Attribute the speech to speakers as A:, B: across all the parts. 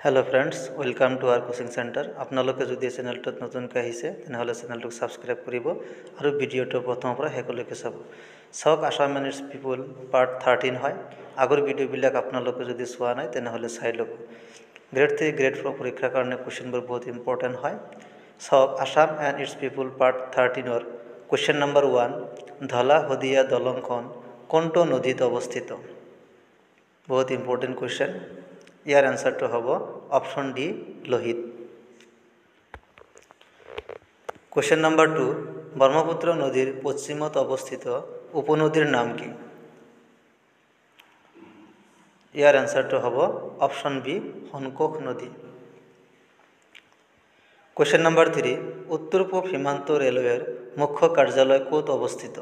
A: Hello friends, welcome to our coaching centre. आपनालोके যদি চেনেলটোত নতুনকৈ আহিছে তেনেহলে চেনেলটোক সাবস্ক্রাইব কৰিব আৰু ভিডিঅটো প্ৰথমৰ পৰা শেষলৈকে চাব। চাওক, Assam and its people part 13 হয়। আগৰ ভিডিঅ'বিলাক আপোনালোকে যদি চোৱা নাই তেনেহলে চাই ল'ব। গ্ৰেড 3 গ্ৰেড 4 পৰীক্ষাৰ কাৰণে কোৱেশ্চনবোৰ বহুত ইম্পৰ্টেণ্ট হয়। চাওক, Assam and its people part 13ৰ কোৱেশ্চন নম্বৰ 1, ধলা শদিয়া দলংখন কোনটো নদীত অৱস্থিত? বহুত ইম্পৰ্টেণ্ট কোৱেশ্চন। ইয়াৰ এনসাৰটো হ'ব option D, Lohit. Question number 2, Brahmaputra নদীর পশ্চিমত অবস্থিত উপনদীর নাম কি? ইয়ার এনসারটো হ'ব অপশন বি, হনকোখ নদী। কোয়েশ্চন নাম্বার 3, উত্তর পূব সীমান্ত রেলওয়ের মুখ্য কার্যালয় কোত অবস্থিত?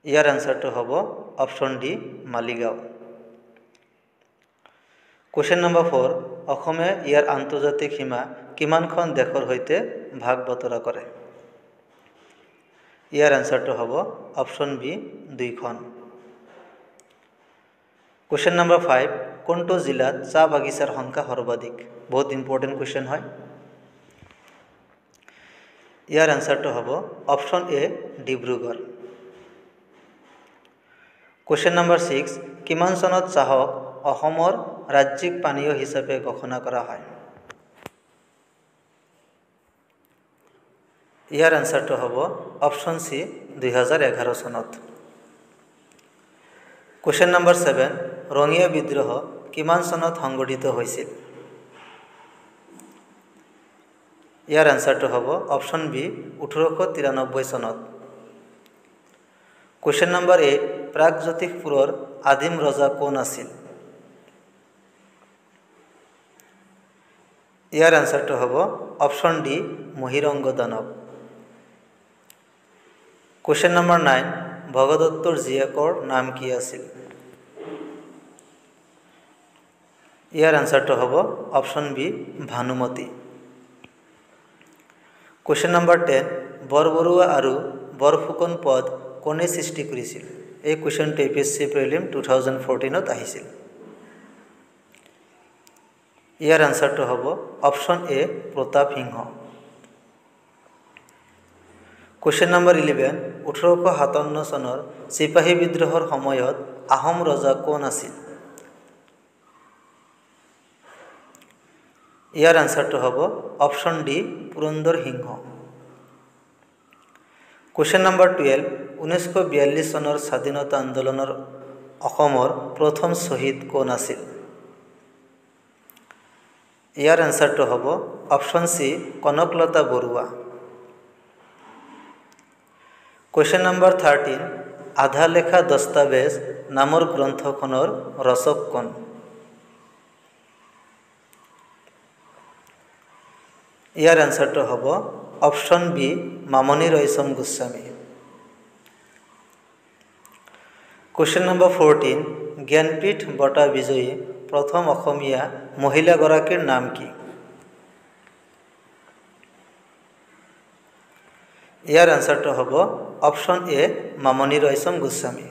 A: ইয়ার এনসারটো হ'ব option D, Maligaon. Question number 4, অসমে ইয়াৰ আন্তৰ্জাতিক সীমা কিমানখন দেশৰ সৈতে ভাগ বতৰা কৰে? ইয়াৰ এনসাৰটো হ'ব অপশন বি, 2খন। কোয়েশ্চন নম্বৰ 5, কোনটো জিলাত চাহ বাগিচাৰ সংখ্যা সৰ্বাধিক? বহুত ইম্পৰ্টেণ্ট কোয়েশ্চন হয়। ইয়াৰ এনসাৰটো হ'ব অপশন এ, ডিব্ৰুগড়। কোয়েশ্চন নম্বৰ 6, কিমান চনত চাহক অসমৰ ৰাজ্যিক পানীয় হিচাপে ঘোষণা কৰা হয়? ইয়াৰ এনসাৰটো হ'ব অপশন সি, 2011 চনত। কোয়েশ্চন নম্বৰ 7, ৰঙিয়া বিদ্ৰোহ কিমান চনত সংঘটিত হৈছিল? ইয়াৰ এনসাৰটো হ'ব অপশন বি, 1893 চনত। কোয়েশ্চন নম্বৰ 8, প্ৰাগজ্যোতিষপুৰৰ আদিম ৰজা কোন আছিল? ইয়াৰ এনসাৰটো হ'ব option D, Mahiranga Danav. Question number 9, ভগদত্তৰ জীয়েকৰ নাম কি আছিল? ইয়াৰ এনসাৰটো হ'ব option B, Bhanumati. Question number 10, Borbarua আৰু বৰফুকন পদ কোনে সৃষ্টি কৰিছিল? এই কুৱেশ্যনটো APSC প্ৰিলিম 2014ত আহিছিল। ইয়াৰ এনসাৰটো হ'ব option A, Pratap Singha. Question number 11, 1857 চনৰ চিপাহী বিদ্ৰোহৰ সময়ত আহোম ৰজা কোন আছিল? ইয়াৰ এনসাৰটো হ'ব অপশন ডি, পুৰন্দৰ সিংহ। কোয়েশ্চন নম্বৰ 12, 1942 চনৰ স্বাধীনতা আন্দোলনৰ অসমৰ প্ৰথম শ্বহীদ কোন আছিল? ইয়াৰ এনসাৰটো হ'ব অপশন সি, কনকলতা বৰুৱা। কোয়েশ্চন নম্বৰ 13, আধা লেখা দস্তাবেজ নামৰ গ্ৰন্থখনৰ ৰচক কোন? ইয়াৰ এনসাৰটো হ'ব option B, Mamoni Raisom Goswami. Question number 14, Jnanpith বঁটা বিজয়ী প্ৰথম অসমীয়া মহিলাগৰাকীৰ নাম কি? ইয়াৰ এনসাৰটো হ'ব অপশন এ, মামণি ৰয়ছম গোস্বামী।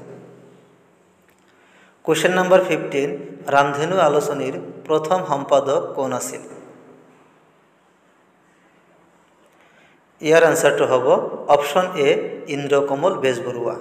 A: কোয়েশ্চন নম্বৰ 15, ৰামধেনু আলোচনীৰ প্ৰথম সম্পাদক কোন আছিল? ইয়াৰ এনসাৰটো হ'ব অপশন এ, ইন্দ্ৰকমল বেজবৰুৱা।